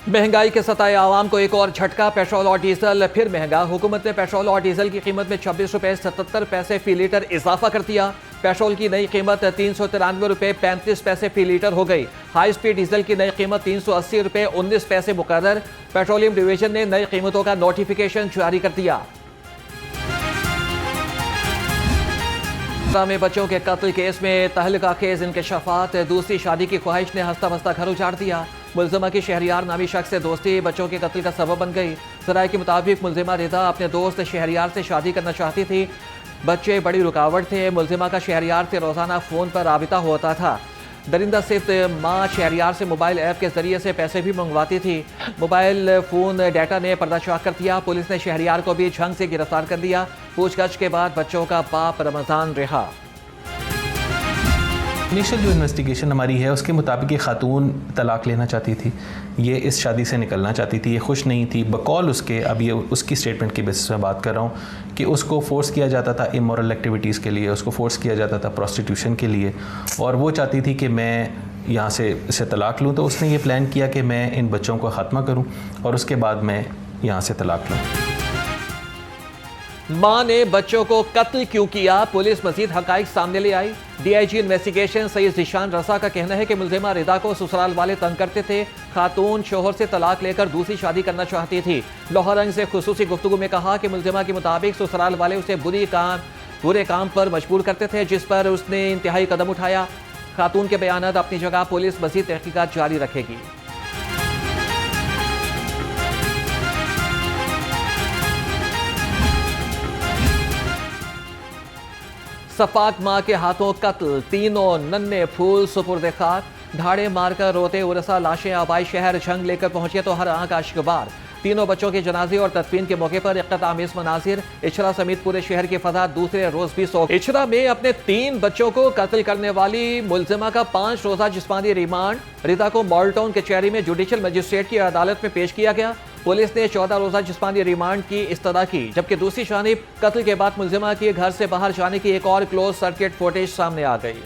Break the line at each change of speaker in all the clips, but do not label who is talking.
महंगाई के सताए आवाम को एक और झटका। पेट्रोल और डीजल फिर महंगा। हुकूमत ने पेट्रोल और डीजल की कीमत में 26 रुपये 77 पैसे फी लीटर इजाफा कर दिया। पेट्रोल की नई कीमत 393 रुपये 35 पैसे फी लीटर हो गई। हाई स्पीड डीजल की नई कीमत 380 रुपये 19 पैसे मुकर्रर। पेट्रोलियम डिवीजन ने नई कीमतों का नोटिफिकेशन जारी कर दिया। में बच्चों के कत्ल केस में तहलका खेज इंकशाफात। दूसरी शादी की ख्वाहिश ने हंसता बसता घर उजाड़ दिया। मुलजिमा की शहरियार नामी शख्स से दोस्ती बच्चों के कत्ल का सबब बन गई। जराये के मुताबिक मुलजिमा रिदा अपने दोस्त शहरियार से शादी करना चाहती थी। बच्चे बड़ी रुकावट थे। मुलजिमा का शहरियार से रोजाना फोन पर राबिता होता था। दरिंदा सिर्फ माँ शहरियार से मोबाइल ऐप के जरिए से पैसे भी मंगवाती थी। मोबाइल फ़ोन डाटा ने पर्दाशाह कर दिया। पुलिस ने शहरियार को भी झंग से गिरफ्तार कर लिया। पूछताछ के बाद बच्चों का बाप रमज़ान रिहा।
इनिशियल जो इन्वेस्टिगेशन हमारी है उसके मुताबिक ये खातून तलाक लेना चाहती थी, ये इस शादी से निकलना चाहती थी, ये खुश नहीं थी। बकौल उसके, अब ये उसकी स्टेटमेंट की बेसिस पे बात कर रहा हूँ कि उसको फोर्स किया जाता था इमोरल एक्टिविटीज़ के लिए, उसको फोर्स किया जाता था प्रोस्टिट्यूशन के लिए, और वो चाहती थी कि मैं यहाँ से इसे तलाक लूँ। तो उसने ये प्लान किया कि मैं इन बच्चों को ख़त्मा करूँ और उसके बाद मैं यहाँ से तलाक लूँ।
मां ने बच्चों को कत्ल क्यों किया, पुलिस मजीद हकाइक सामने ले आई। डीआईजी इन्वेस्टिगेशन सैयद ज़ीशान रज़ा का कहना है कि मुलजिमा रिदा को ससुराल वाले तंग करते थे। खातून शोहर से तलाक लेकर दूसरी शादी करना चाहती थी। लाहौर रंग से खुसूसी गुफ्तगू में कहा कि मुलजिमा के मुताबिक ससुराल वाले उसे बुरे काम पर मजबूर करते थे, जिस पर उसने इंतहाई कदम उठाया। खातून के बयानात अपनी जगह, पुलिस मजीद तहकीकात जारी रखेगी। सफाक मां के हाथों कत्ल, तीनों नन्हे फूल सुपुर्द खाक। ढाड़े मारकर रोते उरसा लाशें आबाई शहर झंग लेकर पहुंचे तो हर आंख आशिकबार। तीनों बच्चों के जनाजे और तदफीन के मौके पर इख्तितामीज़ मनाजिर। इचरा समेत पूरे शहर की फजा दूसरे रोज भी सो। इचरा में अपने 3 बच्चों को कत्ल करने वाली मुलजिमा का 5 रोजा जिस्मानी रिमांड। रिदा को मॉलटाउन कचहरी में जुडिशल मजिस्ट्रेट की अदालत में पेश किया गया। पुलिस ने 14 रोजा जिस्मानी रिमांड की इस्तदा की, जबकि दूसरी जानिब कत्ल के बाद मुलजिमा के घर से बाहर जाने की एक और क्लोज सर्किट फुटेज सामने आ गई।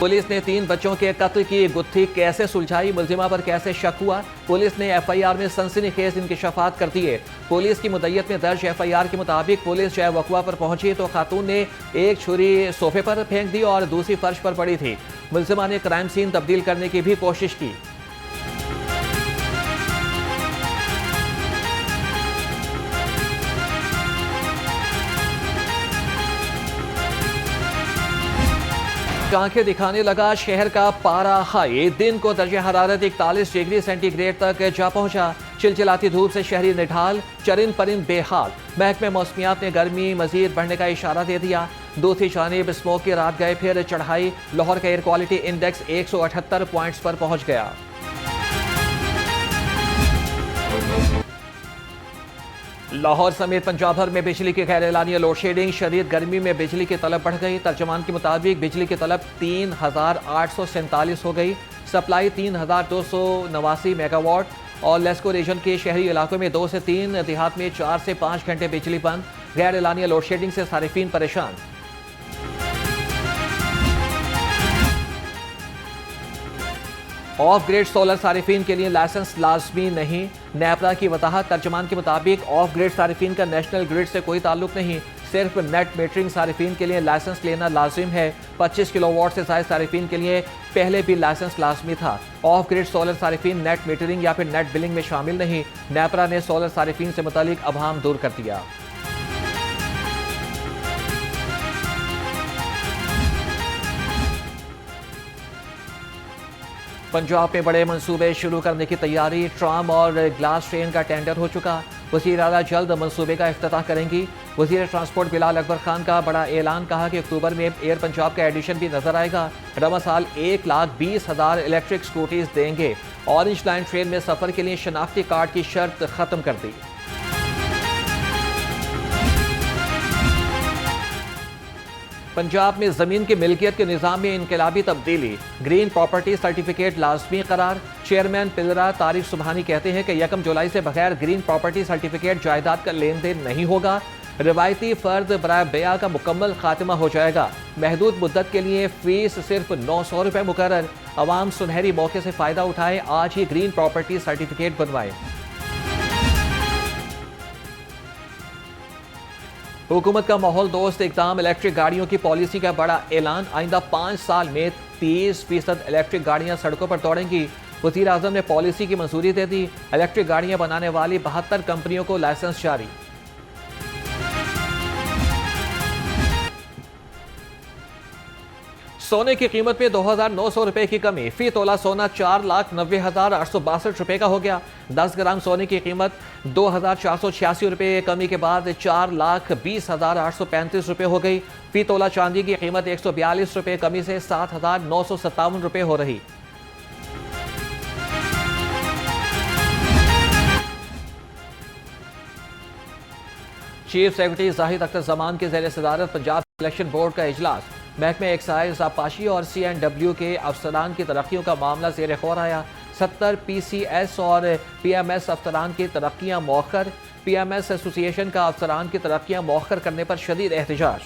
पुलिस ने 3 बच्चों के कत्ल की गुत्थी कैसे सुलझाई, मुलजिमा पर कैसे शक हुआ। पुलिस ने एफआईआर में सनसनीखेज इंकशाफात कर दिए। पुलिस की मुद्दत में दर्ज एफआईआर के मुताबिक पुलिस जय वकवा पर पहुंची तो खातून ने एक छुरी सोफे पर फेंक दी और दूसरी फर्श पर पड़ी थी। मुलजिमा ने क्राइम सीन तब्दील करने की भी कोशिश की। आंखें दिखाने लगा शहर का पारा हाई। दिन को दर्जे हरारत 41 डिग्री सेंटीग्रेड तक जा पहुंचा। चिलचिलाती धूप से शहरी निढाल, चरिंद परिंद बेहाल। महकमे मौसमियात ने गर्मी मजीद बढ़ने का इशारा दे दिया। दूसरी जानिब स्मोक की रात गए फिर चढ़ाई। लाहौर का एयर क्वालिटी इंडेक्स 178 पॉइंट्स पर पहुंच गया। लाहौर समेत पंजाब भर में बिजली की गैर एलानिया लोड शेडिंग। शदीद गर्मी में बिजली की तलब बढ़ गई। तर्जमान के मुताबिक बिजली की तलब 3847 हो गई। Supply 3289 megawatt. और लेस्को रीजन के शहरी इलाकों में 2 से 3, देहात में 4 से 5 घंटे बिजली बंद। गैर एलानिया लोड शेडिंग से सारिफीन परेशान। ऑफ ग्रिड सोलर सारिफीन के लिए लाइसेंस लाजमी नहीं। नेपरा की वजाहत। तर्जमान के मुताबिक ऑफ ग्रिड सारिफीन का नेशनल ग्रिड से कोई ताल्लुक नहीं। सिर्फ नेट मीटरिंग सारिफीन के लिए लाइसेंस लेना लाजिम है। 25 किलोवाट से ज़ायद सारिफीन के लिए पहले भी लाइसेंस लाजमी था। ऑफ ग्रिड सोलर सारिफीन नेट मीटरिंग या फिर नेट बिलिंग में शामिल नहीं। नेपरा ने सोलर सारिफीन से मुतालिक अबहाम दूर कर दिया। पंजाब में बड़े मंसूबे शुरू करने की तैयारी। ट्राम और ग्लास ट्रेन का टेंडर हो चुका। वज़ीर आला जल्द मंसूबे का इफ्तिताह करेंगी। वज़ीर ट्रांसपोर्ट बिलाल अकबर खान का बड़ा ऐलान। कहा कि अक्टूबर में एयर पंजाब का एडिशन भी नजर आएगा। रवा साल 1,20,000 इलेक्ट्रिक स्कूटीज देंगे। ऑरेंज लाइन ट्रेन में सफर के लिए शनाख्ती कार्ड की शर्त खत्म कर दी। पंजाब में जमीन की मिल्कियत के निज़ाम में इनकलाबी तब्दीली। ग्रीन प्रॉपर्टी सर्टिफिकेट लाजमी करार। चेयरमैन पिलरा तारिक सुबहानी कहते हैं कि 1 जुलाई से बगैर ग्रीन प्रॉपर्टी सर्टिफिकेट जायदाद का लेन देन नहीं होगा। रवायती फर्द बराए बेया का मुकम्मल खात्मा हो जाएगा। महदूद मुद्दत के लिए फीस सिर्फ 900 रुपये मुकर्रर। आवाम सुनहरी मौके से फायदा उठाए, आज ही ग्रीन प्रॉपर्टी सर्टिफिकेट बनवाए। हुकूमत का माहौल दोस्त इकदाम, इलेक्ट्रिक गाड़ियों की पॉलिसी का बड़ा ऐलान, आइंदा 5 साल में 30% इलेक्ट्रिक गाड़ियां सड़कों पर दौड़ेंगी। वज़ीर आज़म ने पॉलिसी की मंजूरी दे दी, इलेक्ट्रिक गाड़ियां बनाने वाली 72 कंपनियों को लाइसेंस जारी। सोने की कीमत में 2,900 रुपए की कमी, फी तोला सोना 4,90,862 रुपए का हो गया। 10 ग्राम सोने की कीमत 2,486 रुपए कमी के बाद 4,20,835 रुपए हो गई। फी तोला चांदी की कीमत 142 रुपए कमी से 7,957 रुपए हो रही। चीफ सेक्रेटरी जाहिद अख्तर जमान की ज़ेर सदारत पंजाब इलेक्शन बोर्ड का इजलास, महकमे एक्साइज, आबपाशी और CNW के अफसरान की तरक्कियों का मामला ज़ेर गौर आया। 70 PCS और PMS अफसरान की तरक्कियाँ मौखर, PMS एसोसिएशन का अफसरान की तरक्कियाँ मौखर करने पर शदीद एहतजाज।